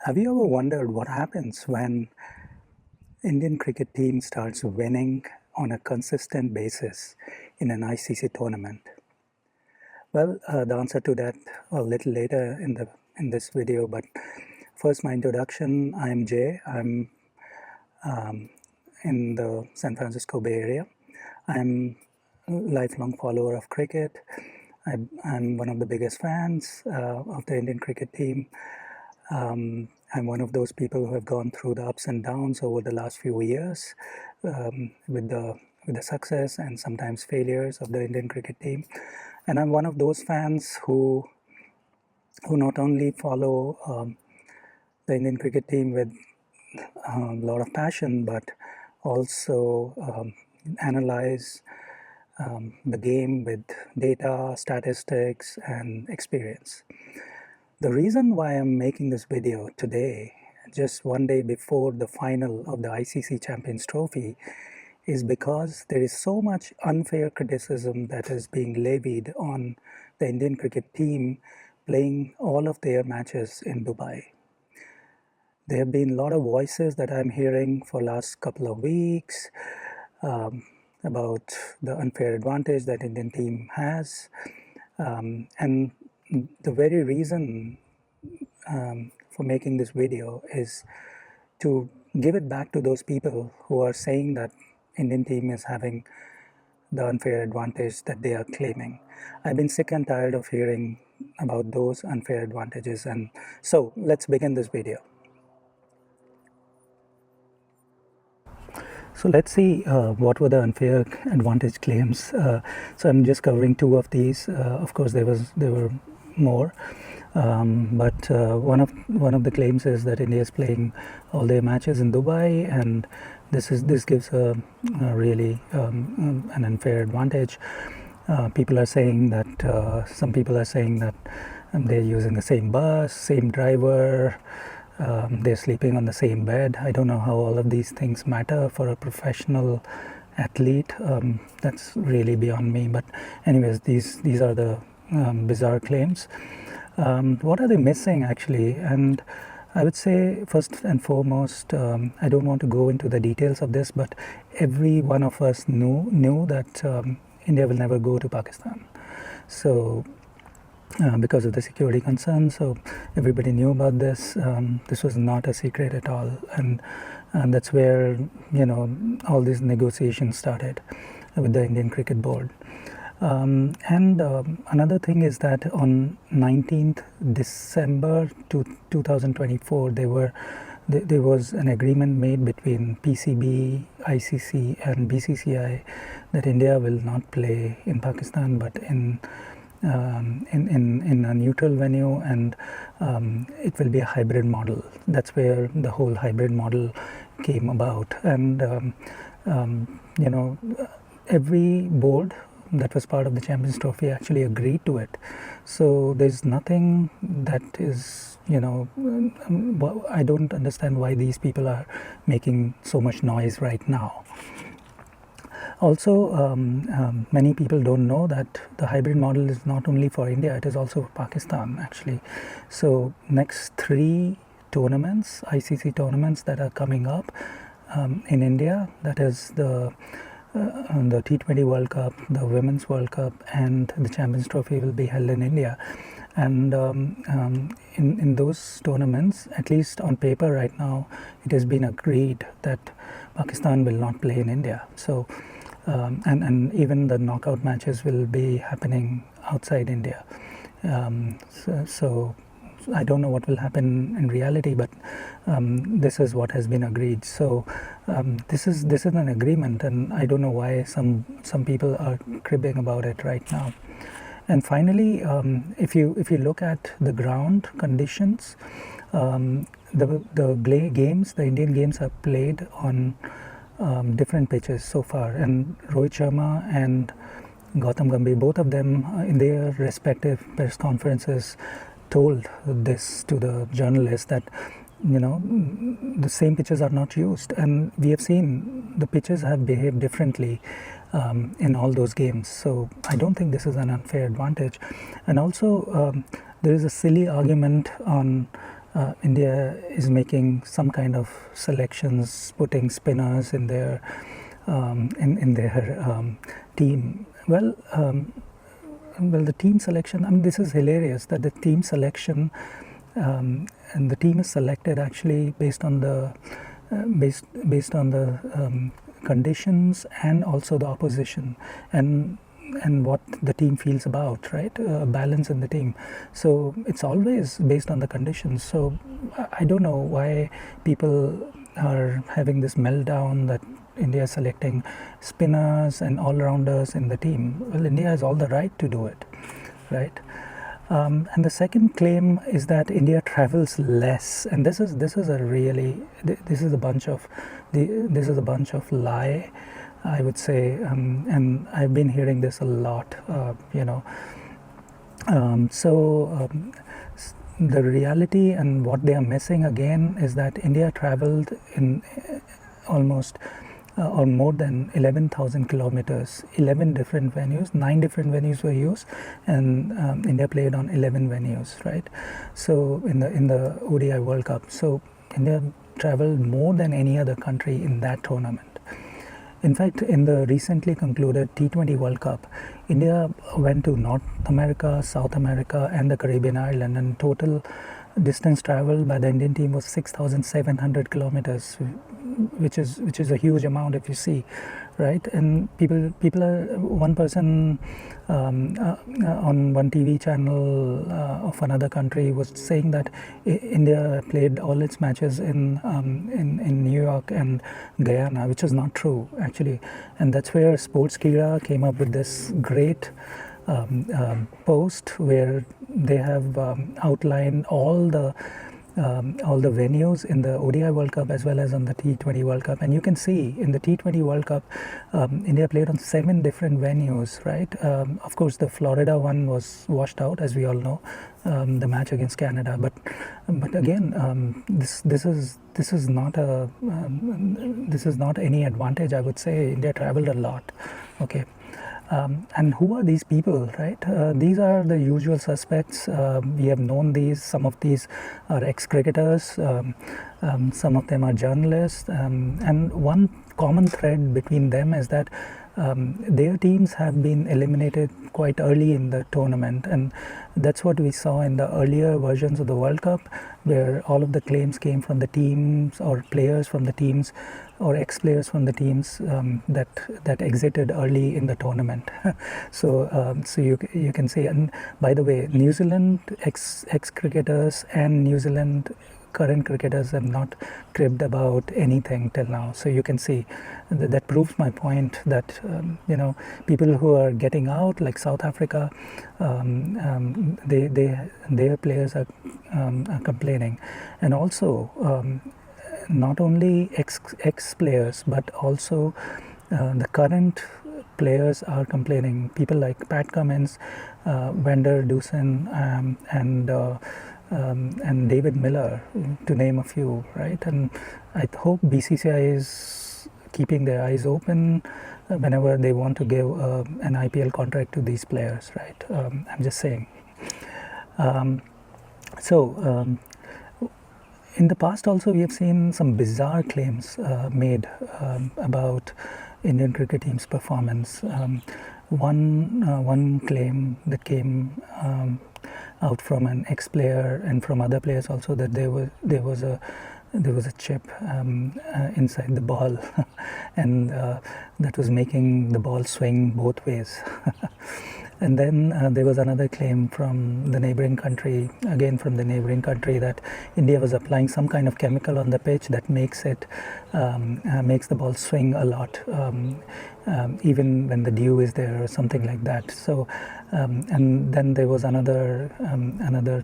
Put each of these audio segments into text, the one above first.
Have you ever wondered what happens when Indian cricket team starts winning on a consistent basis in an ICC tournament? Well, the answer to that a little later in this video, but first my introduction. I'm Jay. I'm in the San Francisco Bay Area. I'm a lifelong follower of cricket. I'm one of the biggest fans of the Indian cricket team. I'm one of those people who have gone through the ups and downs over the last few years with the success and sometimes failures of the Indian cricket team. And I'm one of those fans who not only follow the Indian cricket team with a lot of passion, but also analyze the game with data, statistics, and experience. The reason why I'm making this video today, just one day before the final of the ICC Champions Trophy, is because there is so much unfair criticism that is being levied on the Indian cricket team playing all of their matches in Dubai. There have been a lot of voices that I'm hearing for last couple of weeks about the unfair advantage that Indian team has, and the very reason for making this video is to give it back to those people who are saying that Indian team is having the unfair advantage that they are claiming. I've been sick and tired of hearing about those unfair advantages, and so let's begin this video. So let's see what were the unfair advantage claims. So I'm just covering two of these. Of course, there were more, but one of the claims is that India is playing all their matches in Dubai, and this gives a really an unfair advantage. People are saying that some people are saying that they're using the same bus, same driver. They're sleeping on the same bed. I don't know how all of these things matter for a professional athlete. That's really beyond me. But anyways, these are the bizarre claims. What are they missing actually? And I would say first and foremost, I don't want to go into the details of this, but every one of us knew that India will never go to Pakistan. So because of the security concerns, so everybody knew about this. This was not a secret at all, and that's where all these negotiations started with the Indian Cricket Board. And another thing is that on 19th December 2024, there was an agreement made between PCB, ICC, and BCCI that India will not play in Pakistan, but in a neutral venue, and it will be a hybrid model. That's where the whole hybrid model came about, and every board that was part of the Champions Trophy actually agreed to it. So there's nothing that is, I don't understand why these people are making so much noise right now. Also, many people don't know that the hybrid model is not only for India, it is also for Pakistan actually. So next 3 tournaments, ICC tournaments that are coming up in India, that is the T20 World Cup, the Women's World Cup, and the Champions Trophy will be held in India. And in those tournaments, at least on paper right now, it has been agreed that Pakistan will not play in India. So and even the knockout matches will be happening outside India. So I don't know what will happen in reality, but this is what has been agreed. So this is an agreement, and I don't know why some people are cribbing about it right now. And finally, if you look at the ground conditions, the games, the Indian games are played on different pitches so far, and Rohit Sharma and Gautam Gambhir, both of them in their respective press conferences told this to the journalists that the same pitches are not used, and we have seen the pitches have behaved differently in all those games. So I don't think this is an unfair advantage. And also there is a silly argument on India is making some kind of selections, putting spinners in their team. Well, the team selection. I mean, this is hilarious that the team selection and the team is selected actually based on the conditions and also the opposition and what the team feels about, right? Balance in the team. So it's always based on the conditions. So I don't know why people are having this meltdown that India is selecting spinners and all-rounders in the team. Well, India has all the right to do it, right? And the second claim is that India travels less, and this is a bunch of lie, I would say, and I've been hearing this a lot, the reality and what they are missing again is that India traveled in almost or more than 11,000 kilometers, 11 different venues, 9 different venues were used, and India played on 11 venues, right? So in the ODI World Cup, so India traveled more than any other country in that tournament. In fact, in the recently concluded T20 World Cup, India went to North America, South America, and the Caribbean island, and total distance traveled by the Indian team was 6,700 kilometers, which is a huge amount if you see, right? And people are one person on one TV channel of another country was saying that India played all its matches in New York and Guyana, which is not true actually, and that's where Sportskira came up with this great post where they have outlined all the venues in the ODI World Cup as well as on the T20 World Cup, and you can see in the T20 World Cup India played on 7 different venues, right? Of course the Florida one was washed out, as we all know, the match against Canada, but again this is not any advantage, I would say. India traveled a lot, okay. And who are these people, right? These are the usual suspects. We have known these. Some of these are ex-cricketers. Some of them are journalists. And one common thread between them is that their teams have been eliminated quite early in the tournament, and that's what we saw in the earlier versions of the World Cup, where all of the claims came from the teams or players from the teams or ex-players from the teams that exited early in the tournament. So you can say, and by the way, New Zealand ex-cricketers and New Zealand current cricketers have not cribbed about anything till now. So you can see that proves my point that people who are getting out, like South Africa, their players are complaining, and also not only ex players but also the current players are complaining. People like Pat Cummins, Vander Dusen, and David Miller, to name a few, right? And I hope BCCI is keeping their eyes open whenever they want to give an IPL contract to these players, right? I'm just saying. In the past also we have seen some bizarre claims made about Indian cricket team's performance. One claim that came out from an ex-player and from other players also, that there was a chip inside the ball and that was making the ball swing both ways. And then there was another claim from the neighboring country, that India was applying some kind of chemical on the pitch that makes the ball swing a lot, even when the dew is there or something like that. So, and then there was another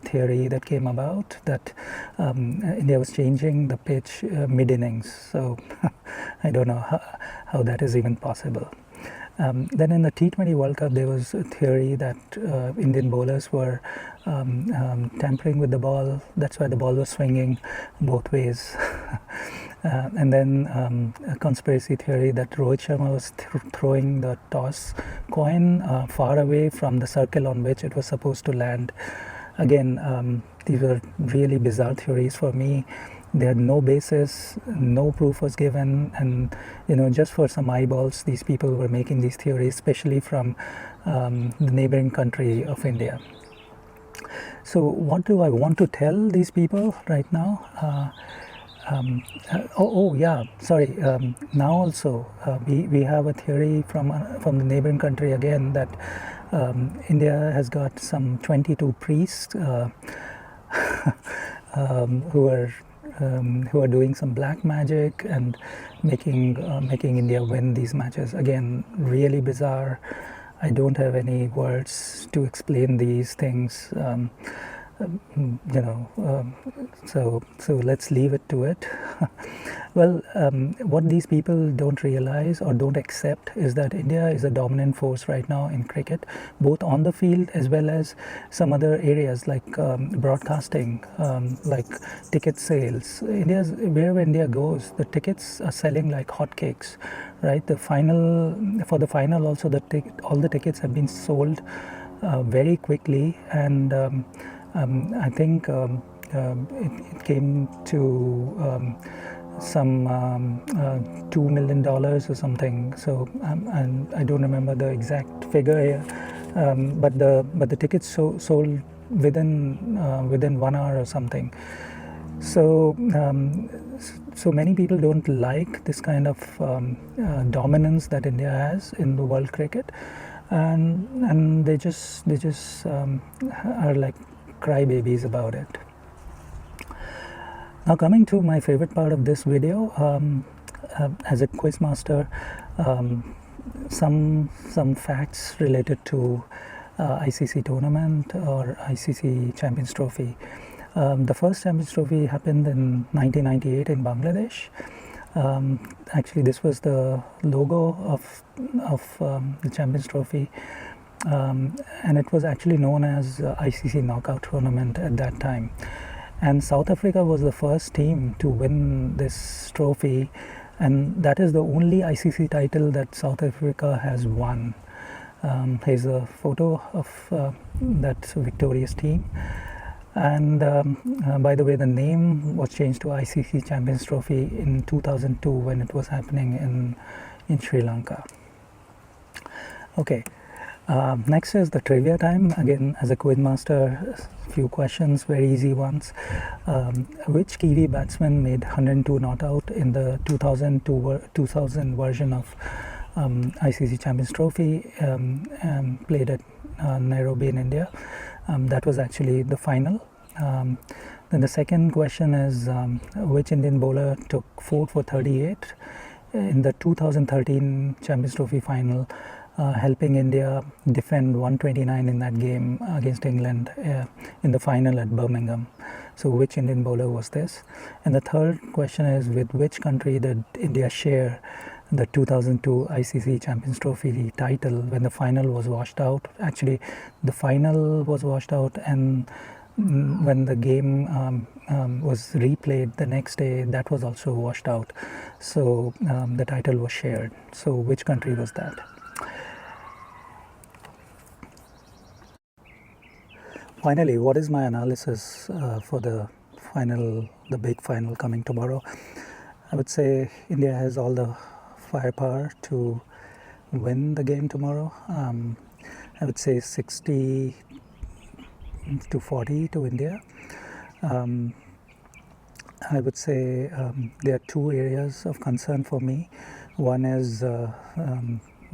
theory that came about that India was changing the pitch mid-innings. So I don't know how that is even possible. Then in the T20 World Cup, there was a theory that Indian bowlers were tampering with the ball. That's why the ball was swinging both ways. And then a conspiracy theory that Rohit Sharma was throwing the toss coin far away from the circle on which it was supposed to land. Again, these were really bizarre theories for me. They had no basis, no proof was given, and just for some eyeballs, these people were making these theories, especially from the neighboring country of India. So what do I want to tell these people right now? Yeah, sorry. Now also, we have a theory from the neighboring country again that India has got some 22 priests who are doing some black magic and making India win these matches. Again, really bizarre. I don't have any words to explain these things. So let's leave it to it. Well, what these people don't realize or don't accept is that India is a dominant force right now in cricket, both on the field as well as some other areas like broadcasting, like ticket sales. Wherever India goes, the tickets are selling like hotcakes, right? For the final also, all the tickets have been sold very quickly, and I think it came to some $2 million or something. So and I don't remember the exact figure here, but the tickets sold within 1 hour or something. So so many people don't like this kind of dominance that India has in the world cricket, and they just are like crybabies about it. Now, coming to my favorite part of this video, as a quiz master, some facts related to ICC tournament or ICC Champions Trophy. The first Champions Trophy happened in 1998 in Bangladesh. Actually, this was the logo of the Champions Trophy, and it was actually known as ICC Knockout Tournament at that time. And South Africa was the first team to win this trophy, and that is the only ICC title that South Africa has won. Here's a photo of that victorious team. And by the way, the name was changed to ICC Champions Trophy in 2002 when it was happening in Sri Lanka. Okay, next is the trivia time. Again, as a quiz master, a few questions, very easy ones. Which Kiwi batsman made 102 not out in the 2000 version of ICC Champions Trophy played at Nairobi in India? That was actually the final. Then the second question is which Indian bowler took 4 for 38 in the 2013 Champions Trophy final, helping India defend 129 in that game against England in the final at Birmingham. So which Indian bowler was this? And the third question is, with which country did India share the 2002 ICC Champions Trophy title when the final was washed out? Actually, the final was washed out, and when the game was replayed the next day, that was also washed out. So the title was shared. So which country was that? Finally, what is my analysis for the big final coming tomorrow? I would say India has all the firepower to win the game tomorrow. I would say 60 to 40 to India. I would say there are two areas of concern for me. One is the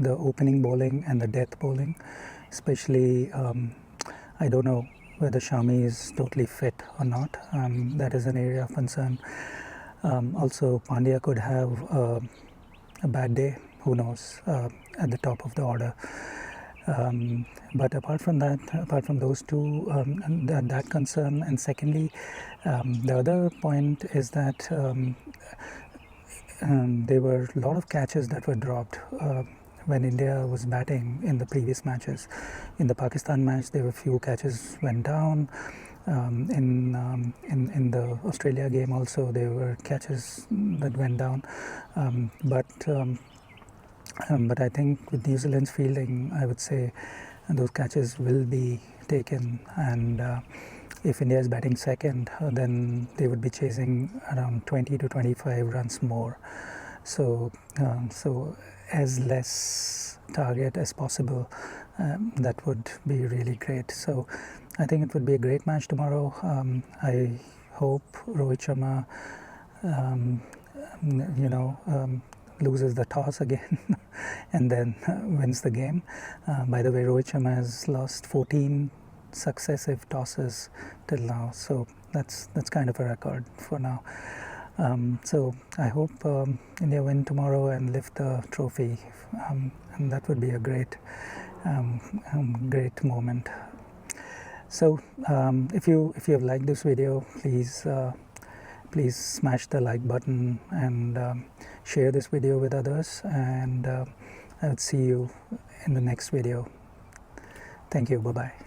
opening bowling and the death bowling, especially I don't know whether Shami is totally fit or not. That is an area of concern. Also, Pandya could have a bad day, who knows, at the top of the order. But apart from those two, that concern, and secondly, the other point is that there were a lot of catches that were dropped when India was batting in the previous matches. In the Pakistan match, there were few catches went down. In the Australia game also, there were catches that went down. But I think with New Zealand's fielding, I would say those catches will be taken, and if India is batting second, then they would be chasing around 20 to 25 runs more. So, so as less target as possible, that would be really great. So I think it would be a great match tomorrow. I hope Rohit Sharma, loses the toss again and then wins the game. By the way, Rohit Sharma has lost 14 successive tosses till now, so that's kind of a record for now. So I hope India win tomorrow and lift the trophy, and that would be a great moment. So if you have liked this video, please smash the like button and share this video with others, and I'll see you in the next video. Thank you. Bye bye.